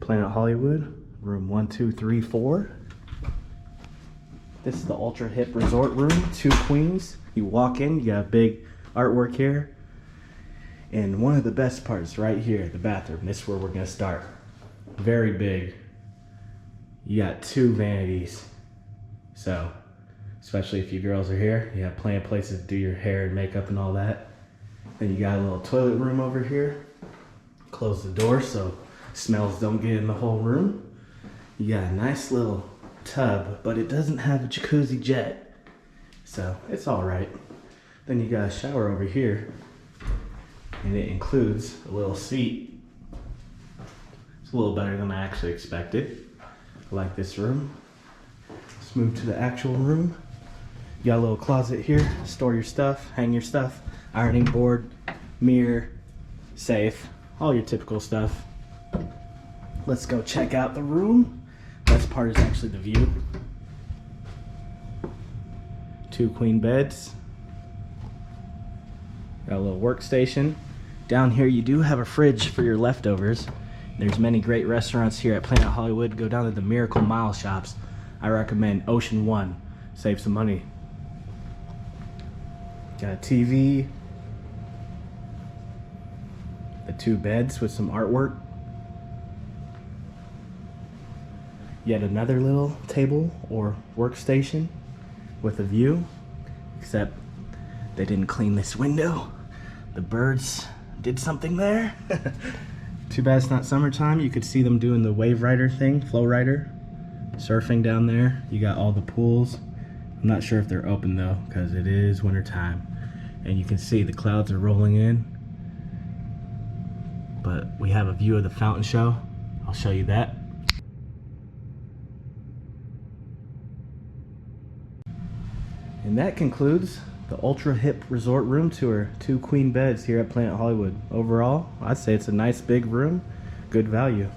Planet Hollywood, room 1234. This is the ultra hip resort room, 2 queens. You walk in, you got big artwork here. And one of the best parts right here, the bathroom. This is where we're gonna start. Very big. You got 2 vanities. So, especially if you girls are here, you have plenty of places to do your hair and makeup and all that. Then you got a little toilet room over here. Close the door so smells don't get in the whole room. You got a nice little tub, but it doesn't have a jacuzzi jet, so it's all right. Then you got a shower over here, and it includes a little seat. It's a little better than I actually expected. I like this room. Let's move to the actual room. You got a little closet here, store your stuff, hang your stuff, ironing board, mirror, safe, all your typical stuff. Let's go check out the room. Best part is actually the view. 2 queen beds. Got a little workstation. Down here you do have a fridge for your leftovers. There's many great restaurants here at Planet Hollywood. Go down to the Miracle Mile shops. I recommend Ocean One. Save some money. Got a TV. The 2 beds with some artwork. Yet another little table or workstation with a view, except they didn't clean this window. The birds did something there. Too bad it's not summertime. You could see them doing the wave rider thing, flow rider, surfing down there. You got all the pools. I'm not sure if they're open though, because it is winter time. And you can see the clouds are rolling in. But we have a view of the fountain show. I'll show you that. And that concludes the ultra hip resort room tour. 2 queen beds here at Planet Hollywood. Overall, I'd say it's a nice big room, good value.